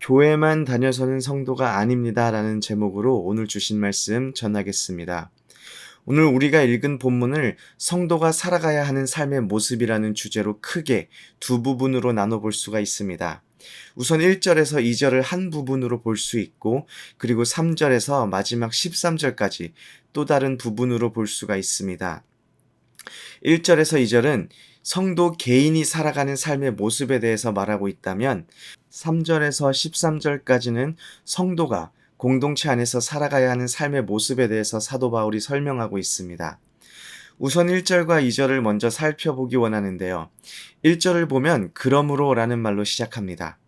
교회만 다녀서는 성도가 아닙니다라는 제목으로 오늘 주신 말씀 전하겠습니다. 오늘 우리가 읽은 본문을 성도가 살아가야 하는 삶의 모습이라는 주제로 크게 두 부분으로 나눠볼 수가 있습니다. 우선 1절에서 2절을 한 부분으로 볼 수 있고, 그리고 3절에서 마지막 13절까지 또 다른 부분으로 볼 수가 있습니다. 1절에서 2절은 성도 개인이 살아가는 삶의 모습에 대해서 말하고 있다면, 3절에서 13절까지는 성도가 공동체 안에서 살아가야 하는 삶의 모습에 대해서 사도 바울이 설명하고 있습니다. 우선 1절과 2절을 먼저 살펴보기 원하는데요. 1절을 보면 그러므로 라는 말로 시작합니다.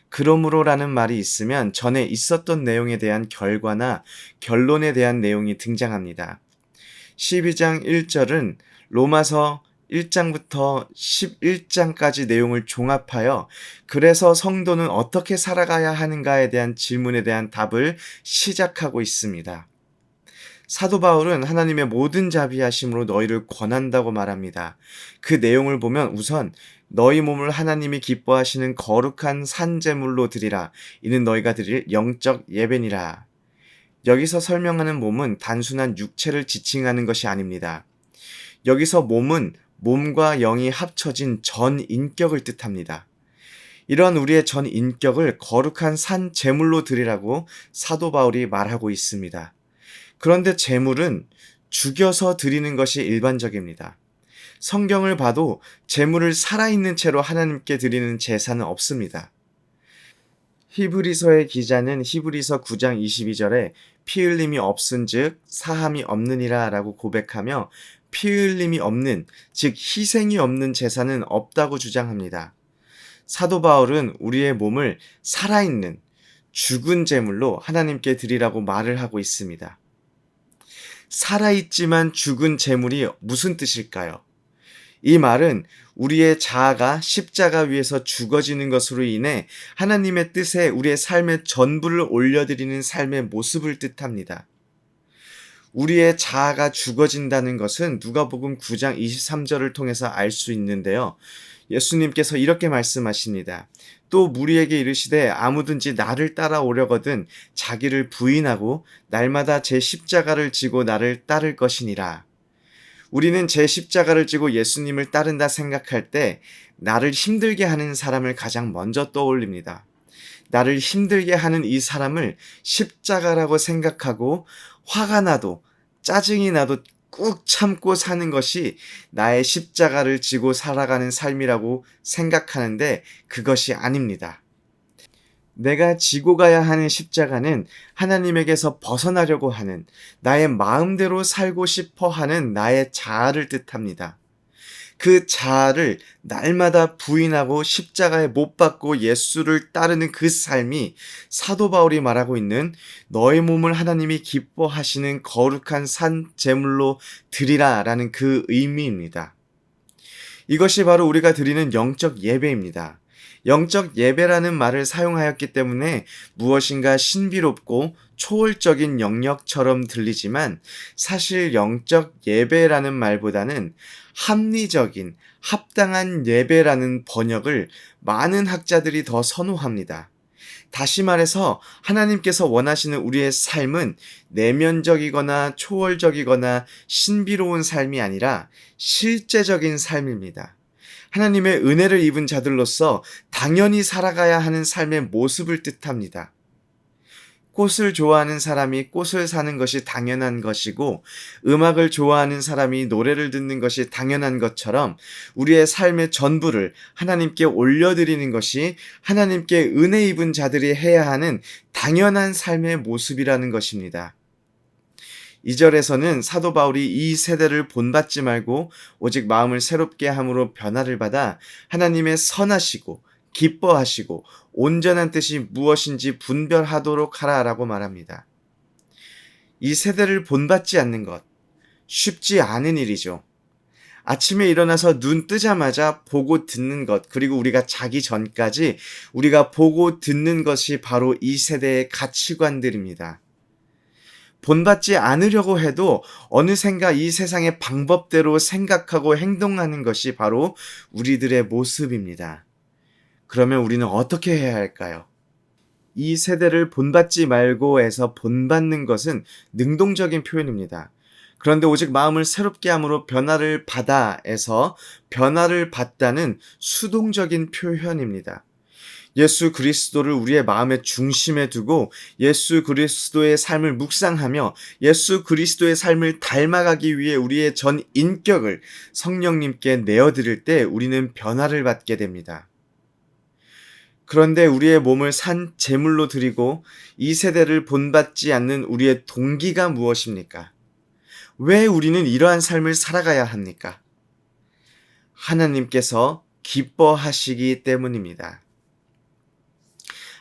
그러므로 라는 말이 있으면 전에 있었던 내용에 대한 결과나 결론에 대한 내용이 등장합니다. 12장 1절은 로마서 1장부터 11장까지 내용을 종합하여 그래서 성도는 어떻게 살아가야 하는가에 대한 질문에 대한 답을 시작하고 있습니다. 사도 바울은 하나님의 모든 자비하심으로 너희를 권한다고 말합니다. 그 내용을 보면 우선 너희 몸을 하나님이 기뻐하시는 거룩한 산제물로 드리라. 이는 너희가 드릴 영적 예배니라. 여기서 설명하는 몸은 단순한 육체를 지칭하는 것이 아닙니다. 여기서 몸은 몸과 영이 합쳐진 전 인격을 뜻합니다. 이런 우리의 전 인격을 거룩한 산 제물로 드리라고 사도 바울이 말하고 있습니다. 그런데 제물은 죽여서 드리는 것이 일반적입니다. 성경을 봐도 제물을 살아있는 채로 하나님께 드리는 제사는 없습니다. 히브리서의 기자는 히브리서 9장 22절에 피 흘림이 없은즉 사함이 없느니라 라고 고백하며 피 흘림이 없는, 즉 희생이 없는 제사는 없다고 주장합니다. 사도 바울은 우리의 몸을 살아있는 죽은 제물로 하나님께 드리라고 말을 하고 있습니다. 살아있지만 죽은 제물이 무슨 뜻일까요? 이 말은 우리의 자아가 십자가 위에서 죽어지는 것으로 인해 하나님의 뜻에 우리의 삶의 전부를 올려드리는 삶의 모습을 뜻합니다. 우리의 자아가 죽어진다는 것은 누가복음 9장 23절을 통해서 알 수 있는데요. 예수님께서 이렇게 말씀하십니다. 또 무리에게 이르시되 아무든지 나를 따라오려거든 자기를 부인하고 날마다 제 십자가를 지고 나를 따를 것이니라. 우리는 제 십자가를 지고 예수님을 따른다 생각할 때 나를 힘들게 하는 사람을 가장 먼저 떠올립니다. 나를 힘들게 하는 이 사람을 십자가라고 생각하고 화가 나도 짜증이 나도 꾹 참고 사는 것이 나의 십자가를 지고 살아가는 삶이라고 생각하는데 그것이 아닙니다. 내가 지고 가야 하는 십자가는 하나님에게서 벗어나려고 하는, 나의 마음대로 살고 싶어 하는 나의 자아를 뜻합니다. 그 자아를 날마다 부인하고 십자가에 못 박고 예수를 따르는 그 삶이 사도 바울이 말하고 있는 너의 몸을 하나님이 기뻐하시는 거룩한 산 제물로 드리라 라는 그 의미입니다. 이것이 바로 우리가 드리는 영적 예배입니다. 영적 예배라는 말을 사용하였기 때문에 무엇인가 신비롭고 초월적인 영역처럼 들리지만 사실 영적 예배라는 말보다는 합리적인, 합당한 예배라는 번역을 많은 학자들이 더 선호합니다. 다시 말해서 하나님께서 원하시는 우리의 삶은 내면적이거나 초월적이거나 신비로운 삶이 아니라 실제적인 삶입니다. 하나님의 은혜를 입은 자들로서 당연히 살아가야 하는 삶의 모습을 뜻합니다. 꽃을 좋아하는 사람이 꽃을 사는 것이 당연한 것이고 음악을 좋아하는 사람이 노래를 듣는 것이 당연한 것처럼 우리의 삶의 전부를 하나님께 올려드리는 것이 하나님께 은혜 입은 자들이 해야 하는 당연한 삶의 모습이라는 것입니다. 2절에서는 사도 바울이 이 세대를 본받지 말고 오직 마음을 새롭게 함으로 변화를 받아 하나님의 선하시고 기뻐하시고 온전한 뜻이 무엇인지 분별하도록 하라라고 말합니다. 이 세대를 본받지 않는 것, 쉽지 않은 일이죠. 아침에 일어나서 눈 뜨자마자 보고 듣는 것, 그리고 우리가 자기 전까지 우리가 보고 듣는 것이 바로 이 세대의 가치관들입니다. 본받지 않으려고 해도 어느샌가 이 세상의 방법대로 생각하고 행동하는 것이 바로 우리들의 모습입니다. 그러면 우리는 어떻게 해야 할까요? 이 세대를 본받지 말고에서 본받는 것은 능동적인 표현입니다. 그런데 오직 마음을 새롭게 함으로 변화를 받아에서 변화를 받다는 수동적인 표현입니다. 예수 그리스도를 우리의 마음의 중심에 두고 예수 그리스도의 삶을 묵상하며 예수 그리스도의 삶을 닮아가기 위해 우리의 전 인격을 성령님께 내어드릴 때 우리는 변화를 받게 됩니다. 그런데 우리의 몸을 산 제물로 드리고 이 세대를 본받지 않는 우리의 동기가 무엇입니까? 왜 우리는 이러한 삶을 살아가야 합니까? 하나님께서 기뻐하시기 때문입니다.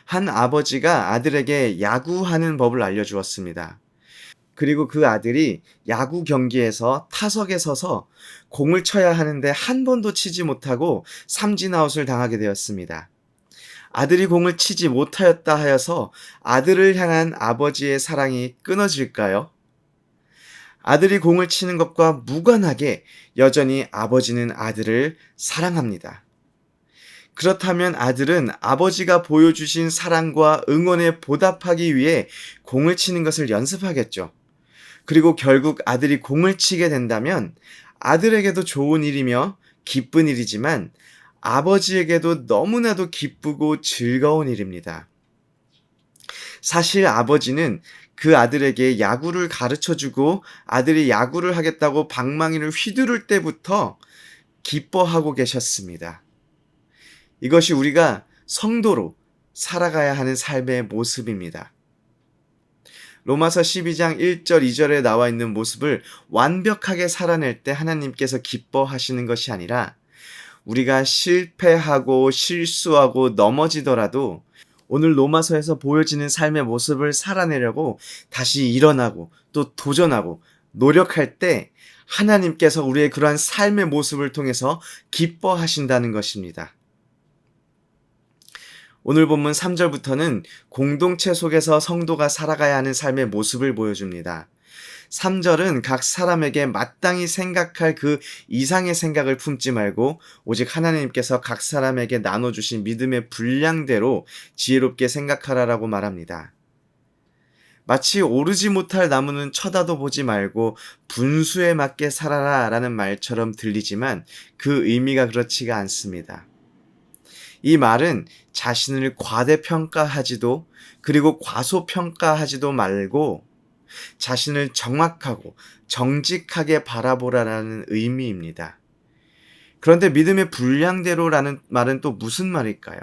한 아버지가 아들에게 야구하는 법을 알려주었습니다. 그리고 그 아들이 야구 경기에서 타석에 서서 공을 쳐야 하는데 한 번도 치지 못하고 삼진아웃을 당하게 되었습니다. 아들이 공을 치지 못하였다 하여서 아들을 향한 아버지의 사랑이 끊어질까요? 아들이 공을 치는 것과 무관하게 여전히 아버지는 아들을 사랑합니다. 그렇다면 아들은 아버지가 보여주신 사랑과 응원에 보답하기 위해 공을 치는 것을 연습하겠죠. 그리고 결국 아들이 공을 치게 된다면 아들에게도 좋은 일이며 기쁜 일이지만 아버지에게도 너무나도 기쁘고 즐거운 일입니다. 사실 아버지는 그 아들에게 야구를 가르쳐 주고 아들이 야구를 하겠다고 방망이를 휘두를 때부터 기뻐하고 계셨습니다. 이것이 우리가 성도로 살아가야 하는 삶의 모습입니다. 로마서 12장 1절 2절에 나와 있는 모습을 완벽하게 살아낼 때 하나님께서 기뻐하시는 것이 아니라 우리가 실패하고 실수하고 넘어지더라도 오늘 로마서에서 보여지는 삶의 모습을 살아내려고 다시 일어나고 또 도전하고 노력할 때 하나님께서 우리의 그러한 삶의 모습을 통해서 기뻐하신다는 것입니다. 오늘 본문 3절부터는 공동체 속에서 성도가 살아가야 하는 삶의 모습을 보여줍니다. 3절은 각 사람에게 마땅히 생각할 그 이상의 생각을 품지 말고 오직 하나님께서 각 사람에게 나눠주신 믿음의 분량대로 지혜롭게 생각하라라고 말합니다. 마치 오르지 못할 나무는 쳐다도 보지 말고 분수에 맞게 살아라 라는 말처럼 들리지만 그 의미가 그렇지가 않습니다. 이 말은 자신을 과대평가하지도 그리고 과소평가하지도 말고 자신을 정확하고 정직하게 바라보라라는 의미입니다. 그런데 믿음의 분량대로라는 말은 또 무슨 말일까요?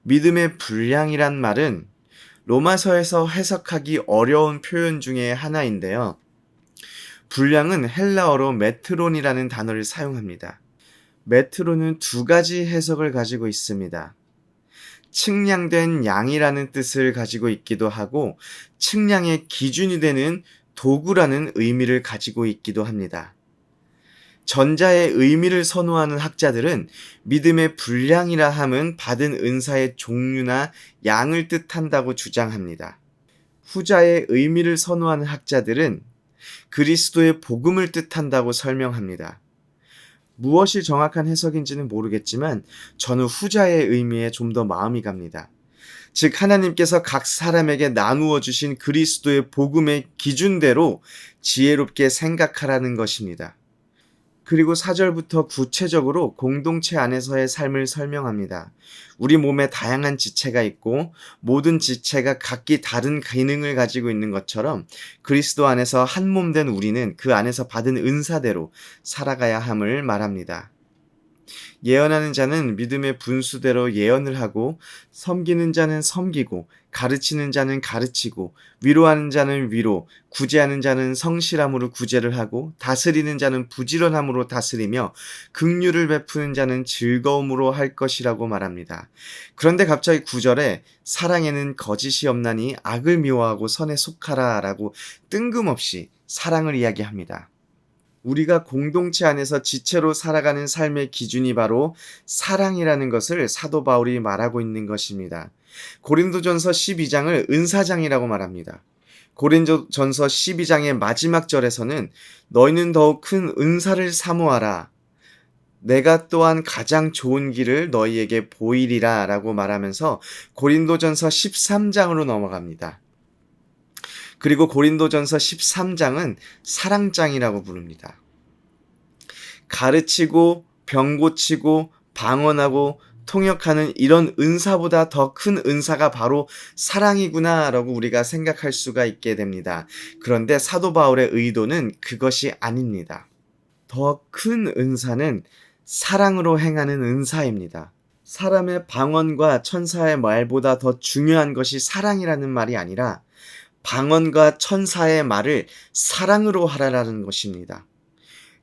믿음의 분량이란 말은 로마서에서 해석하기 어려운 표현 중에 하나인데요. 분량은 헬라어로 메트론이라는 단어를 사용합니다. 메트로는 두 가지 해석을 가지고 있습니다. 측량된 양이라는 뜻을 가지고 있기도 하고 측량의 기준이 되는 도구라는 의미를 가지고 있기도 합니다. 전자의 의미를 선호하는 학자들은 믿음의 분량이라 함은 받은 은사의 종류나 양을 뜻한다고 주장합니다. 후자의 의미를 선호하는 학자들은 그리스도의 복음을 뜻한다고 설명합니다. 무엇이 정확한 해석인지는 모르겠지만 저는 후자의 의미에 좀 더 마음이 갑니다. 즉 하나님께서 각 사람에게 나누어 주신 그리스도의 복음의 기준대로 지혜롭게 생각하라는 것입니다. 그리고 4절부터 구체적으로 공동체 안에서의 삶을 설명합니다. 우리 몸에 다양한 지체가 있고 모든 지체가 각기 다른 기능을 가지고 있는 것처럼 그리스도 안에서 한 몸 된 우리는 그 안에서 받은 은사대로 살아가야 함을 말합니다. 예언하는 자는 믿음의 분수대로 예언을 하고 섬기는 자는 섬기고 가르치는 자는 가르치고 위로하는 자는 위로 구제하는 자는 성실함으로 구제를 하고 다스리는 자는 부지런함으로 다스리며 긍휼을 베푸는 자는 즐거움으로 할 것이라고 말합니다. 그런데 갑자기 9절에 사랑에는 거짓이 없나니 악을 미워하고 선에 속하라 라고 뜬금없이 사랑을 이야기합니다. 우리가 공동체 안에서 지체로 살아가는 삶의 기준이 바로 사랑이라는 것을 사도 바울이 말하고 있는 것입니다. 고린도전서 12장을 은사장이라고 말합니다. 고린도전서 12장의 마지막 절에서는 너희는 더욱 큰 은사를 사모하라. 내가 또한 가장 좋은 길을 너희에게 보이리라 라고 말하면서 고린도전서 13장으로 넘어갑니다. 그리고 고린도전서 13장은 사랑장이라고 부릅니다. 가르치고 병 고치고 방언하고 통역하는 이런 은사보다 더 큰 은사가 바로 사랑이구나 라고 우리가 생각할 수가 있게 됩니다. 그런데 사도 바울의 의도는 그것이 아닙니다. 더 큰 은사는 사랑으로 행하는 은사입니다. 사람의 방언과 천사의 말보다 더 중요한 것이 사랑이라는 말이 아니라 방언과 천사의 말을 사랑으로 하라라는 것입니다.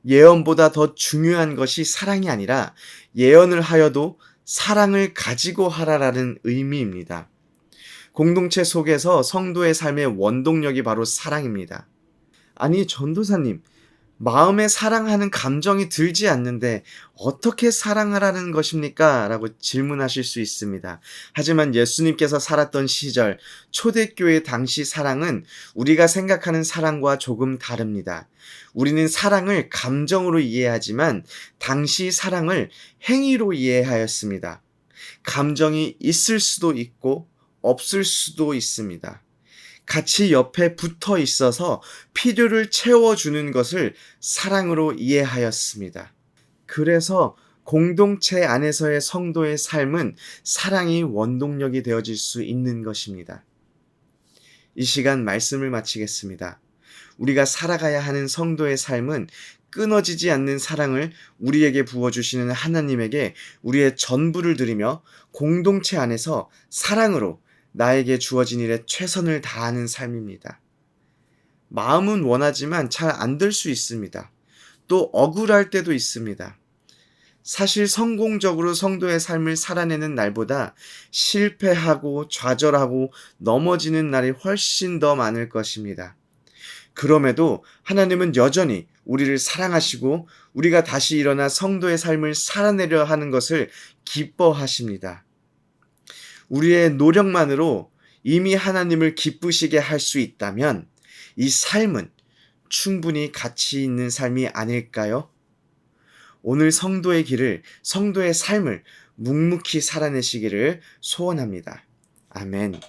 예언보다 더 중요한 것이 사랑이 아니라 예언을 하여도 사랑을 가지고 하라라는 의미입니다. 공동체 속에서 성도의 삶의 원동력이 바로 사랑입니다. 아니, 전도사님, 마음에 사랑하는 감정이 들지 않는데 어떻게 사랑하라는 것입니까? 라고 질문하실 수 있습니다. 하지만 예수님께서 살았던 시절, 초대교회 당시 사랑은 우리가 생각하는 사랑과 조금 다릅니다. 우리는 사랑을 감정으로 이해하지만 당시 사랑을 행위로 이해하였습니다. 감정이 있을 수도 있고 없을 수도 있습니다. 같이 옆에 붙어 있어서 필요를 채워주는 것을 사랑으로 이해하였습니다. 그래서 공동체 안에서의 성도의 삶은 사랑이 원동력이 되어질 수 있는 것입니다. 이 시간 말씀을 마치겠습니다. 우리가 살아가야 하는 성도의 삶은 끊어지지 않는 사랑을 우리에게 부어주시는 하나님에게 우리의 전부를 드리며 공동체 안에서 사랑으로 나에게 주어진 일에 최선을 다하는 삶입니다. 마음은 원하지만 잘 안 될 수 있습니다. 또 억울할 때도 있습니다. 사실 성공적으로 성도의 삶을 살아내는 날보다 실패하고 좌절하고 넘어지는 날이 훨씬 더 많을 것입니다. 그럼에도 하나님은 여전히 우리를 사랑하시고 우리가 다시 일어나 성도의 삶을 살아내려 하는 것을 기뻐하십니다. 우리의 노력만으로 이미 하나님을 기쁘시게 할 수 있다면 이 삶은 충분히 가치 있는 삶이 아닐까요? 오늘 성도의 길을, 성도의 삶을 묵묵히 살아내시기를 소원합니다. 아멘.